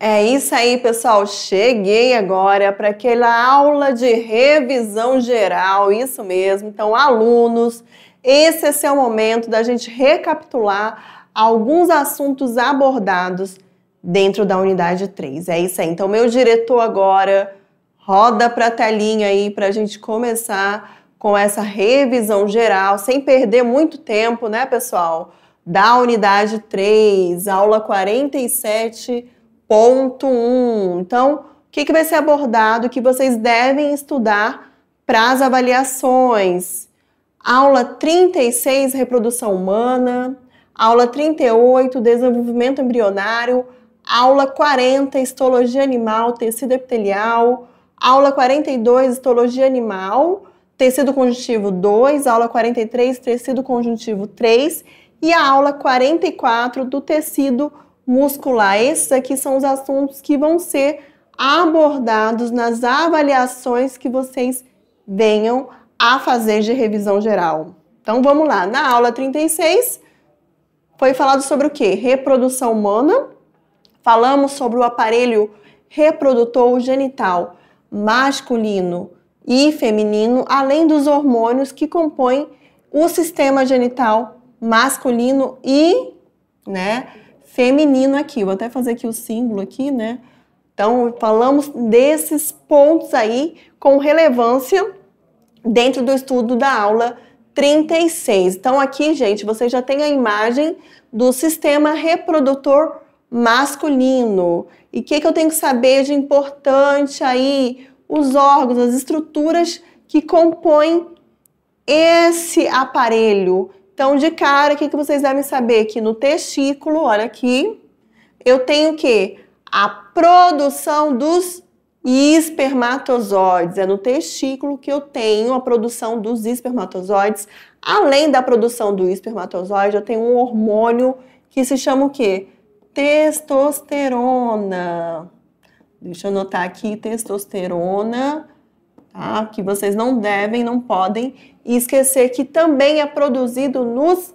É isso aí, pessoal. Cheguei agora para aquela aula de revisão geral, isso mesmo. Então, alunos, esse é seu momento da gente recapitular alguns assuntos abordados dentro da unidade 3. É isso aí. Então, meu diretor agora roda para a telinha aí para a gente começar com essa revisão geral, sem perder muito tempo, né, pessoal? Da unidade 3, aula 47. Ponto 1. Então, o que vai ser abordado, que vocês devem estudar para as avaliações? Aula 36, reprodução humana. Aula 38, desenvolvimento embrionário. Aula 40, histologia animal, tecido epitelial. Aula 42, histologia animal, tecido conjuntivo 2. Aula 43, tecido conjuntivo 3. E a aula 44 do tecido muscular. Esses aqui são os assuntos que vão ser abordados nas avaliações que vocês venham a fazer de revisão geral. Então, vamos lá. Na aula 36, foi falado sobre o quê? Reprodução humana. Falamos sobre o aparelho reprodutor genital masculino e feminino, além dos hormônios que compõem o sistema genital masculino e, feminino aqui. Vou até fazer aqui o símbolo aqui, né? Então, falamos desses pontos aí com relevância dentro do estudo da aula 36. Então, aqui, gente, você já tem a imagem do sistema reprodutor masculino. E o que eu tenho que saber de importante aí? Os órgãos, as estruturas que compõem esse aparelho. Então, de cara, o que vocês devem saber? Que no testículo, olha aqui, eu tenho o quê? A produção dos espermatozoides. É no testículo que eu tenho a produção dos espermatozoides. Além da produção do espermatozoide, eu tenho um hormônio que se chama o quê? Testosterona. Deixa eu anotar aqui, testosterona, tá? Que vocês não podem esquecer que também é produzido nos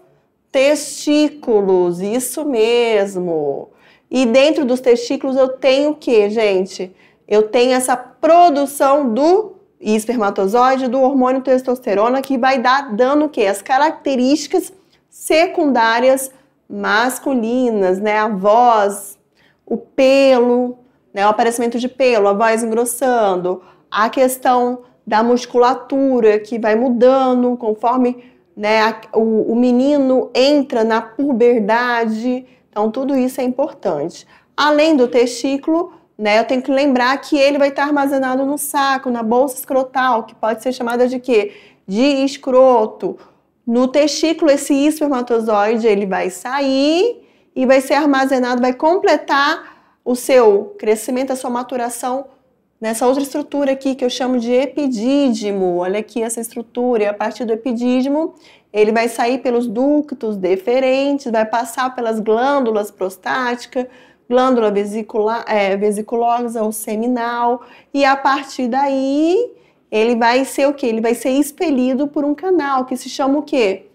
testículos, isso mesmo. E dentro dos testículos eu tenho o quê, gente? Eu tenho essa produção do espermatozoide, do hormônio testosterona, que vai dando o quê? As características secundárias masculinas, né? A voz, o pelo, né? O aparecimento de pelo, a voz engrossando, a questão da musculatura que vai mudando conforme, né, o menino entra na puberdade. Então, tudo isso é importante. Além do testículo, né, eu tenho que lembrar que ele vai estar armazenado no saco, na bolsa escrotal, que pode ser chamada de quê? De escroto. No testículo, esse espermatozoide, ele vai sair e vai ser armazenado, vai completar o seu crescimento, a sua maturação nessa outra estrutura aqui que eu chamo de epidídimo. Olha aqui essa estrutura, e a partir do epidídimo, ele vai sair pelos ductos deferentes, vai passar pelas glândulas prostáticas, glândula vesiculosa ou seminal, e a partir daí ele vai ser o quê? Ele vai ser expelido por um canal que se chama o quê?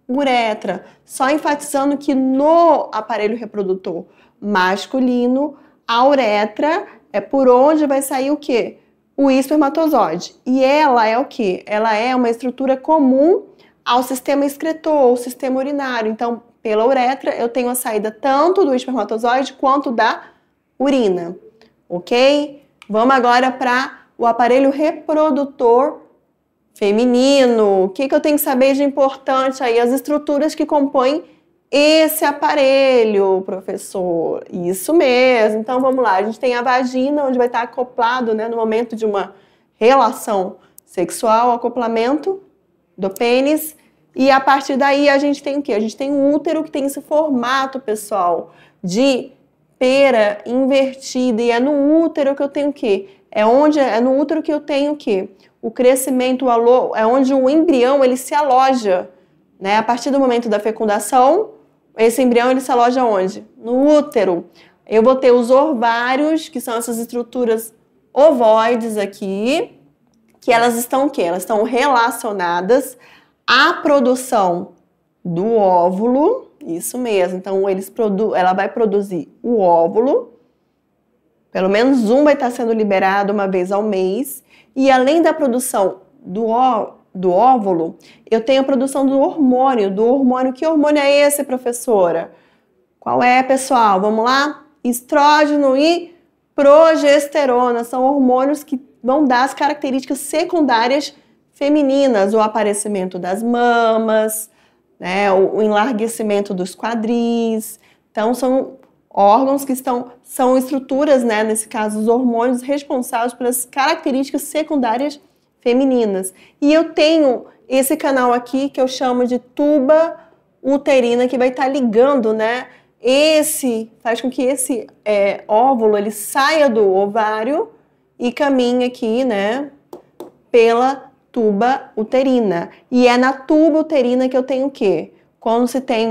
Uretra. Só enfatizando que no aparelho reprodutor masculino, a uretra é por onde vai sair o quê? O espermatozoide. E ela é o quê? Ela é uma estrutura comum ao sistema excretor, ou sistema urinário. Então, pela uretra, eu tenho a saída tanto do espermatozoide quanto da urina. Ok? Vamos agora para o aparelho reprodutor feminino. O que eu tenho que saber de importante aí? As estruturas que compõem esse aparelho, professor. Isso mesmo. Então, vamos lá. A gente tem a vagina, onde vai estar acoplado, né, no momento de uma relação sexual, o acoplamento do pênis. E a partir daí a gente tem o quê? A gente tem o útero, que tem esse formato, pessoal, de pera invertida. E é no útero que eu tenho o quê? É no útero que eu tenho o quê? O crescimento, é onde o embrião ele se aloja, né? A partir do momento da fecundação, esse embrião ele se aloja onde? No útero. Eu vou ter os ovários, que são essas estruturas ovoides aqui, que elas estão o quê? Elas estão relacionadas à produção do óvulo, isso mesmo. Então, ela vai produzir o óvulo, Pelo menos um vai estar sendo liberado uma vez ao mês. E além da produção do óvulo, eu tenho a produção do hormônio. Que hormônio é esse, professora? Qual é, pessoal? Vamos lá? Estrógeno e progesterona. São hormônios que vão dar as características secundárias femininas. O aparecimento das mamas, né? O enlarguecimento dos quadris. Então, são órgãos que são estruturas, né, nesse caso, os hormônios responsáveis pelas características secundárias femininas. E eu tenho esse canal aqui que eu chamo de tuba uterina, que vai estar ligando, né, faz com que esse óvulo, ele saia do ovário e caminhe aqui, né, pela tuba uterina. E é na tuba uterina que eu tenho o quê? Quando se tem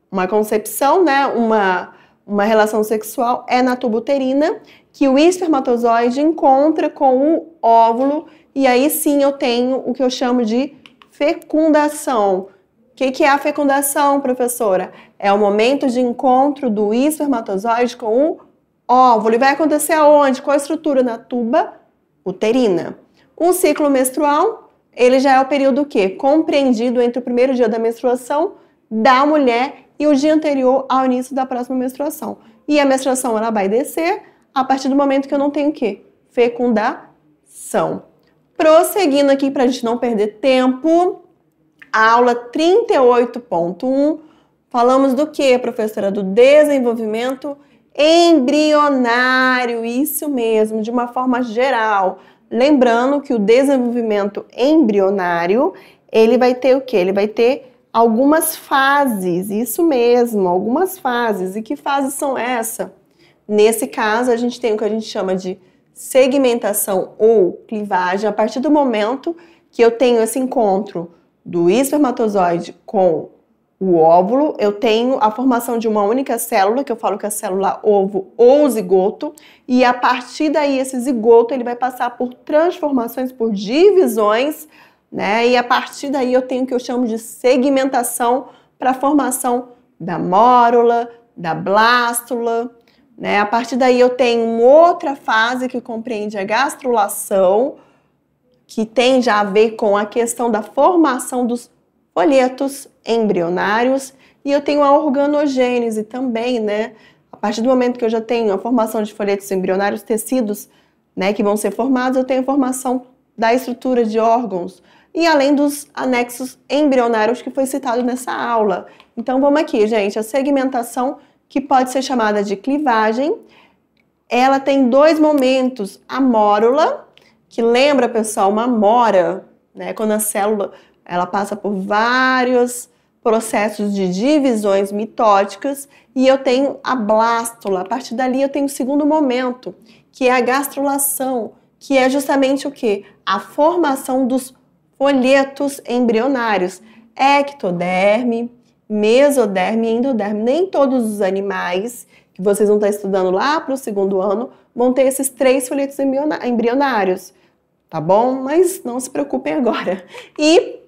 uma concepção, né, uma relação sexual, é na tuba uterina que o espermatozoide encontra com o óvulo e aí sim eu tenho o que eu chamo de fecundação. O que é a fecundação, professora? É o momento de encontro do espermatozoide com o óvulo. E vai acontecer aonde? Qual a estrutura? Na tuba uterina. O ciclo menstrual, ele já é o período o quê? Compreendido entre o primeiro dia da menstruação da mulher e o dia anterior ao início da próxima menstruação. E a menstruação, ela vai descer a partir do momento que eu não tenho o quê? Fecundação. Prosseguindo aqui para a gente não perder tempo, a aula 38.1, falamos do quê, professora? Do desenvolvimento embrionário, isso mesmo, de uma forma geral. Lembrando que o desenvolvimento embrionário, ele vai ter o quê? Ele vai ter algumas fases, isso mesmo, algumas fases. E que fases são essas? Nesse caso, a gente tem o que a gente chama de segmentação ou clivagem. A partir do momento que eu tenho esse encontro do espermatozoide com o óvulo, eu tenho a formação de uma única célula, que eu falo que é a célula ovo ou zigoto, e a partir daí esse zigoto ele vai passar por transformações, por divisões, né? E a partir daí eu tenho o que eu chamo de segmentação para a formação da mórula, da blástula, né? A partir daí eu tenho uma outra fase que compreende a gastrulação, que tem já a ver com a questão da formação dos folhetos embrionários, e eu tenho a organogênese também, né? A partir do momento que eu já tenho a formação de folhetos embrionários, tecidos, né, que vão ser formados, eu tenho a formação da estrutura de órgãos, e além dos anexos embrionários que foi citado nessa aula. Então vamos aqui, gente, a segmentação, que pode ser chamada de clivagem, ela tem dois momentos, a mórula, que lembra, pessoal, uma mora, né, quando a célula ela passa por vários processos de divisões mitóticas, e eu tenho a blástula. A partir dali eu tenho o segundo momento, que é a gastrulação, que é justamente o quê? A formação dos folhetos embrionários, ectoderme, mesoderme e endoderme. Nem todos os animais que vocês vão estar estudando lá para o segundo ano vão ter esses 3 folhetos embrionários, tá bom? Mas não se preocupem agora. E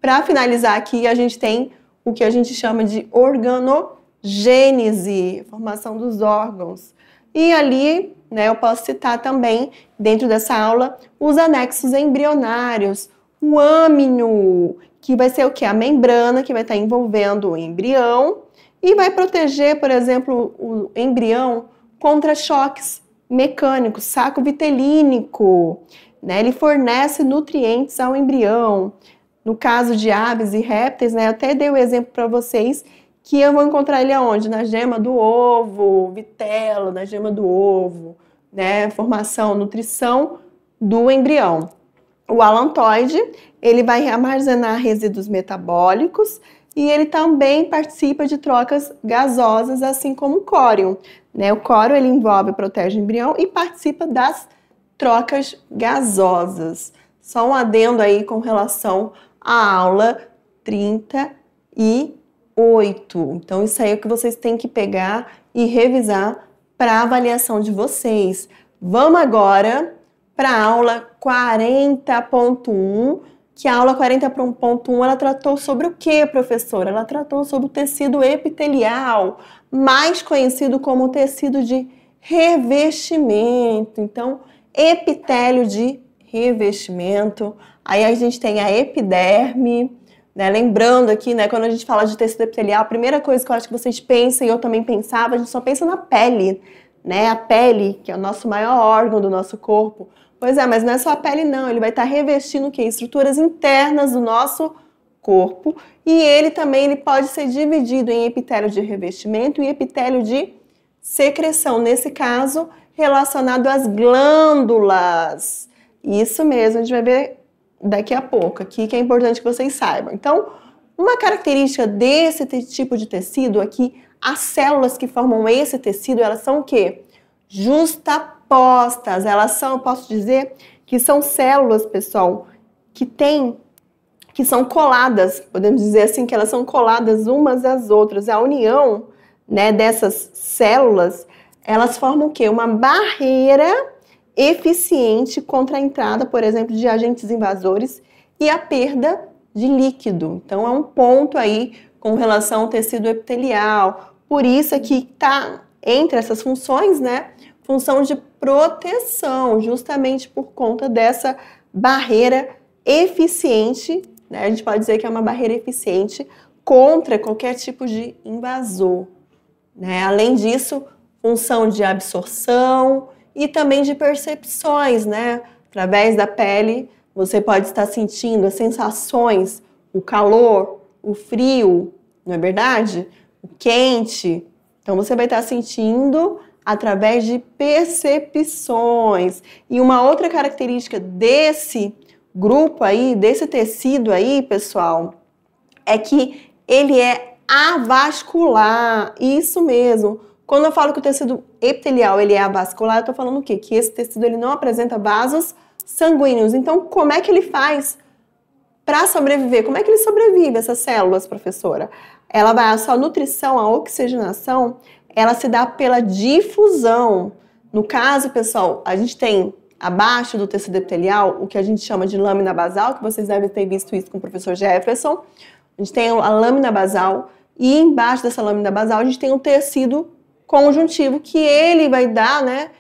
para finalizar aqui, a gente tem o que a gente chama de organogênese, formação dos órgãos. E ali, né, eu posso citar também, dentro dessa aula, os anexos embrionários, o âmino, que vai ser o quê? A membrana que vai estar envolvendo o embrião e vai proteger, por exemplo, o embrião contra choques mecânicos, saco vitelínico, né? Ele fornece nutrientes ao embrião. No caso de aves e répteis, né, eu até dei o exemplo para vocês que eu vou encontrar ele aonde? Na gema do ovo, vitelo, na gema do ovo, né? Formação, nutrição do embrião. O alantoide, ele vai armazenar resíduos metabólicos e ele também participa de trocas gasosas, assim como o córion, né? O córion, ele envolve e protege o embrião e participa das trocas gasosas. Só um adendo aí com relação à aula 38. Então, isso aí é o que vocês têm que pegar e revisar para a avaliação de vocês. Vamos agora para a aula 40.1, que a aula 40.1 ela tratou sobre o que, professora? Ela tratou sobre o tecido epitelial, mais conhecido como tecido de revestimento. Então, epitélio de revestimento. Aí a gente tem a epiderme, né? Lembrando aqui, né, quando a gente fala de tecido epitelial, a primeira coisa que eu acho que vocês pensam, e eu também pensava, a gente só pensa na pele, né? A pele, que é o nosso maior órgão do nosso corpo. Pois é, mas não é só a pele não, ele vai estar revestindo o quê? Estruturas internas do nosso corpo, e ele também pode ser dividido em epitélio de revestimento e epitélio de secreção, nesse caso, relacionado às glândulas. Isso mesmo, a gente vai ver daqui a pouco aqui, que é importante que vocês saibam. Então, uma característica desse tipo de tecido é que as células que formam esse tecido, elas são o quê? Justapostas. Elas são, eu posso dizer, que são células, pessoal, que são coladas, podemos dizer assim, que elas são coladas umas às outras. A união, né, dessas células, elas formam o quê? Uma barreira eficiente contra a entrada, por exemplo, de agentes invasores e a perda de líquido. Então, é um ponto aí com relação ao tecido epitelial. Por isso aqui está entre essas funções, né? Função de proteção, justamente por conta dessa barreira eficiente, né? A gente pode dizer que é uma barreira eficiente contra qualquer tipo de invasor, né? Além disso, função de absorção e também de percepções, né? Através da pele, você pode estar sentindo as sensações, o calor, o frio, não é verdade? O quente. Então, você vai estar sentindo através de percepções. E uma outra característica desse grupo aí, desse tecido aí, pessoal, é que ele é avascular. Isso mesmo. Quando eu falo que o tecido epitelial ele é avascular, eu estou falando o quê? Que esse tecido ele não apresenta vasos sanguíneos. Então, como é que ele faz para sobreviver? Como é que ele sobrevive, essas células, professora? A sua nutrição, a oxigenação, ela se dá pela difusão. No caso, pessoal, a gente tem abaixo do tecido epitelial o que a gente chama de lâmina basal, que vocês devem ter visto isso com o professor Jefferson. A gente tem a lâmina basal e embaixo dessa lâmina basal a gente tem o tecido conjuntivo, que ele vai dar, né?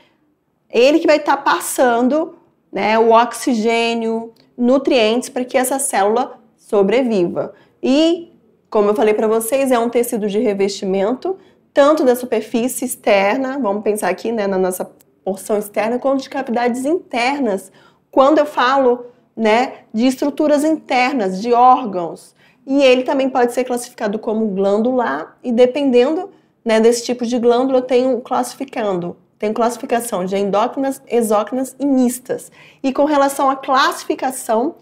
Ele que vai estar passando, né, o oxigênio, nutrientes para que essa célula sobreviva. E, como eu falei para vocês, é um tecido de revestimento, tanto da superfície externa, vamos pensar aqui, né, na nossa porção externa, quanto de cavidades internas. Quando eu falo, né, de estruturas internas, de órgãos. E ele também pode ser classificado como glandular, e dependendo, né, desse tipo de glândula, eu tenho classificação de endócrinas, exócrinas e mistas. E com relação à classificação,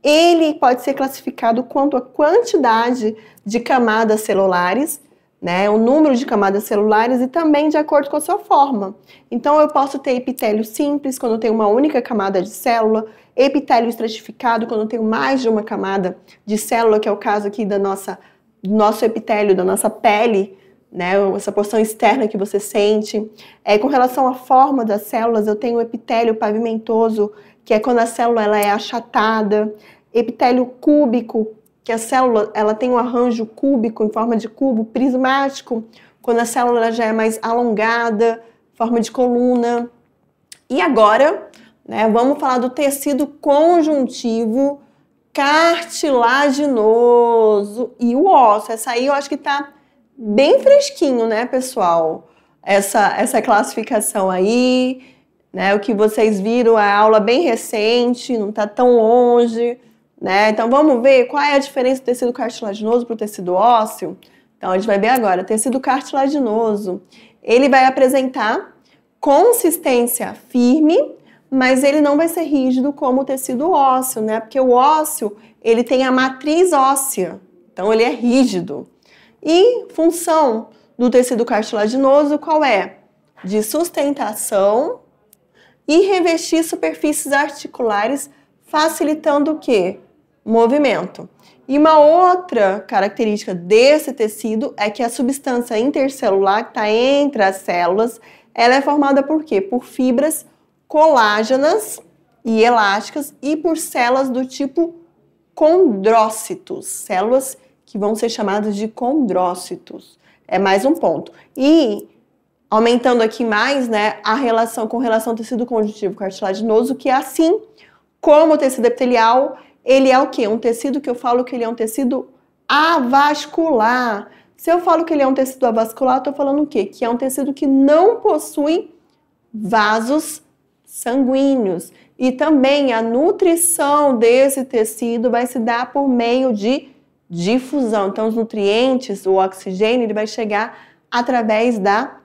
ele pode ser classificado quanto à quantidade de camadas celulares, né, o número de camadas celulares e também de acordo com a sua forma. Então, eu posso ter epitélio simples, quando eu tenho uma única camada de célula, epitélio estratificado, quando eu tenho mais de uma camada de célula, que é o caso aqui do nosso epitélio, da nossa pele, né, essa porção externa que você sente. Com relação à forma das células, eu tenho o epitélio pavimentoso, que é quando a célula ela é achatada, epitélio cúbico, que a célula ela tem um arranjo cúbico, em forma de cubo, prismático, quando a célula ela já é mais alongada, forma de coluna. E agora, né, vamos falar do tecido conjuntivo cartilaginoso e o ósseo. Essa aí eu acho que tá bem fresquinho, né, pessoal? Essa classificação aí, né? O que vocês viram, a aula bem recente, não tá tão longe, né? Então vamos ver qual é a diferença do tecido cartilaginoso para o tecido ósseo. Então a gente vai ver agora. Tecido cartilaginoso, ele vai apresentar consistência firme, mas ele não vai ser rígido como o tecido ósseo, né? Porque o ósseo, ele tem a matriz óssea, então ele é rígido. E função do tecido cartilaginoso qual é? De sustentação e revestir superfícies articulares, facilitando o quê? Movimento. E uma outra característica desse tecido é que a substância intercelular que está entre as células, ela é formada por quê? Por fibras colágenas e elásticas e por células do tipo condrócitos, células que vão ser chamadas de condrócitos. É mais um ponto. E aumentando aqui mais, né, a relação com relação ao tecido conjuntivo cartilaginoso, que é assim como o tecido epitelial, ele é o quê? Um tecido que eu falo que ele é um tecido avascular. Se eu falo que ele é um tecido avascular, eu estou falando o quê? Que é um tecido que não possui vasos sanguíneos. E também a nutrição desse tecido vai se dar por meio de difusão. Então, os nutrientes, o oxigênio, ele vai chegar através da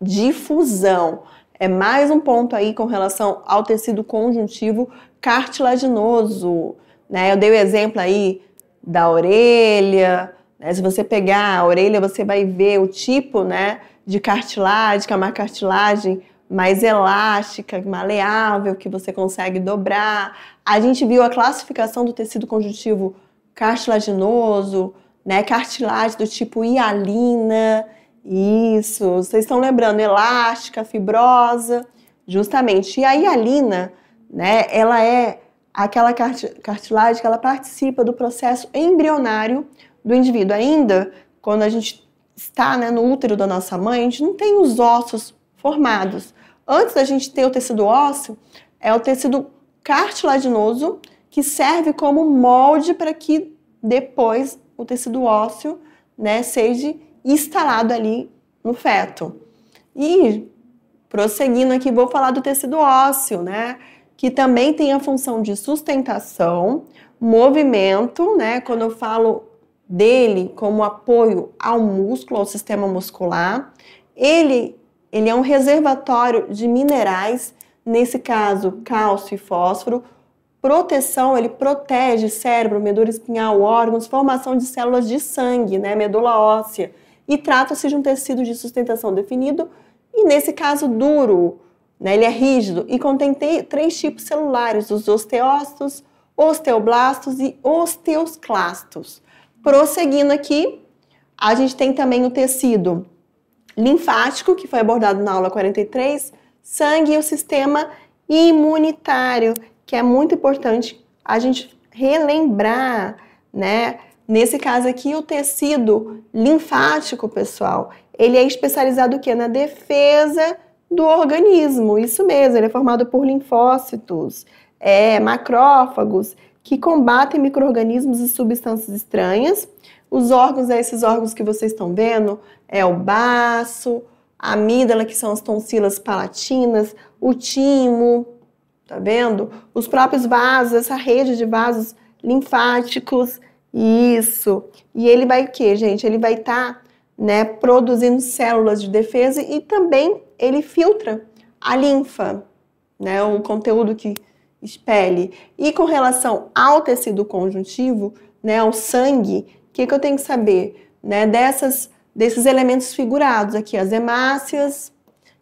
difusão. É mais um ponto aí com relação ao tecido conjuntivo cartilaginoso, né? Eu dei o exemplo aí da orelha, né? Se você pegar a orelha, você vai ver o tipo, né, de cartilagem, que é uma cartilagem mais elástica, maleável, que você consegue dobrar. A gente viu a classificação do tecido conjuntivo cartilaginoso, né, cartilagem do tipo hialina, isso, vocês estão lembrando, elástica, fibrosa, justamente. E a hialina, né, ela é aquela cartilagem que ela participa do processo embrionário do indivíduo. Ainda, quando a gente está, né, no útero da nossa mãe, a gente não tem os ossos formados. Antes da gente ter o tecido ósseo, é o tecido cartilaginoso que serve como molde para que depois o tecido ósseo, né, seja instalado ali no feto. E prosseguindo aqui, vou falar do tecido ósseo, né, que também tem a função de sustentação, movimento, né, quando eu falo dele como apoio ao músculo, ao sistema muscular, ele é um reservatório de minerais, nesse caso, cálcio e fósforo, proteção, ele protege cérebro, medula espinhal, órgãos, formação de células de sangue, né, medula óssea, e trata-se de um tecido de sustentação definido, e nesse caso duro, né, ele é rígido e contém 3 tipos celulares, os osteócitos, osteoblastos e osteoclastos. Prosseguindo aqui, a gente tem também o tecido linfático, que foi abordado na aula 43, sangue e o sistema imunitário, que é muito importante a gente relembrar, né? Nesse caso aqui, o tecido linfático, pessoal, ele é especializado o quê? Na defesa do organismo, isso mesmo, ele é formado por linfócitos, macrófagos, que combatem micro-organismos e substâncias estranhas. Os órgãos, esses órgãos que vocês estão vendo, é o baço, a amígdala, que são as tonsilas palatinas, o timo, tá vendo? Os próprios vasos, essa rede de vasos linfáticos, isso. E ele vai o quê, gente? Ele vai estar, né, produzindo células de defesa e também ele filtra a linfa, né, o conteúdo que expele. E com relação ao tecido conjuntivo, né, ao sangue, o que eu tenho que saber, né, desses elementos figurados aqui, as hemácias,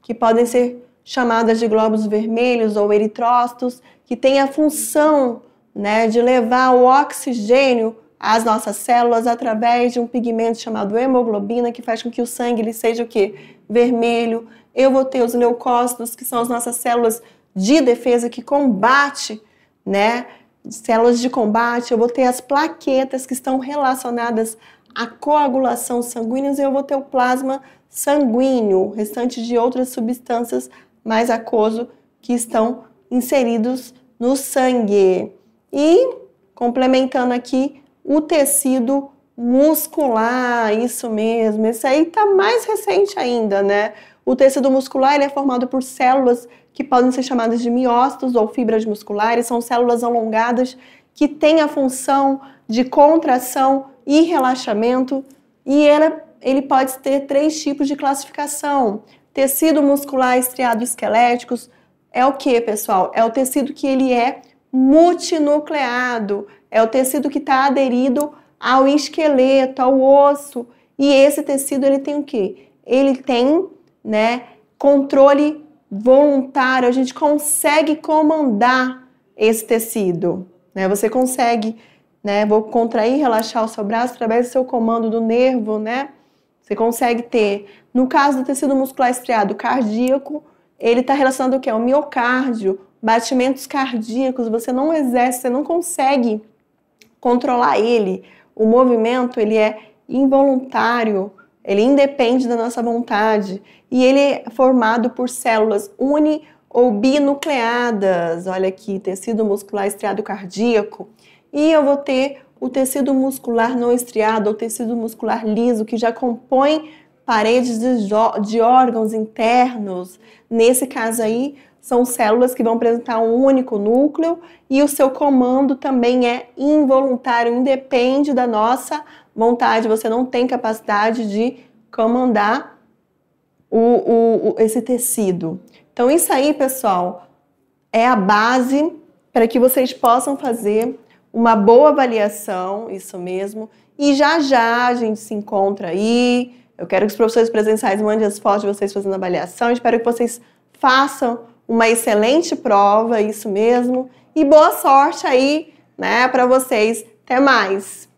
que podem ser chamadas de glóbulos vermelhos ou eritrócitos, que têm a função, né, de levar o oxigênio às nossas células através de um pigmento chamado hemoglobina, que faz com que o sangue ele seja o quê? Vermelho. Eu vou ter os leucócitos, que são as nossas células de defesa que combate, né, células de combate. Eu vou ter as plaquetas que estão relacionadas à coagulação sanguínea, e eu vou ter o plasma sanguíneo, restante de outras substâncias mais aquoso que estão inseridos no sangue. E, complementando aqui, o tecido muscular, isso mesmo, esse aí tá mais recente ainda, né? O tecido muscular ele é formado por células que podem ser chamadas de miócitos ou fibras musculares, são células alongadas que têm a função de contração e relaxamento, e ele pode ter 3 tipos de classificação. Tecido muscular estriado esqueléticos é o que, pessoal? É o tecido que ele é multinucleado, é o tecido que está aderido ao esqueleto, ao osso, e esse tecido ele tem o quê? Ele tem, né, controle voluntário, a gente consegue comandar esse tecido, né? Você consegue, né, vou contrair, relaxar o seu braço através do seu comando do nervo, né? Você consegue ter, no caso do tecido muscular estriado cardíaco, ele está relacionado ao quê? Ao miocárdio, batimentos cardíacos, você não exerce, você não consegue controlar ele. O movimento, ele é involuntário, ele independe da nossa vontade e ele é formado por células uni ou binucleadas. Olha aqui, tecido muscular estriado cardíaco. E eu vou ter o tecido muscular não estriado ou tecido muscular liso, que já compõe paredes de órgãos internos. Nesse caso aí, são células que vão apresentar um único núcleo e o seu comando também é involuntário, independe da nossa vontade. Você não tem capacidade de comandar esse tecido. Então, isso aí, pessoal, é a base para que vocês possam fazer uma boa avaliação, isso mesmo. E já já a gente se encontra aí. Eu quero que os professores presenciais mandem as fotos de vocês fazendo a avaliação. Eu espero que vocês façam uma excelente prova, isso mesmo. E boa sorte aí, né, para vocês. Até mais!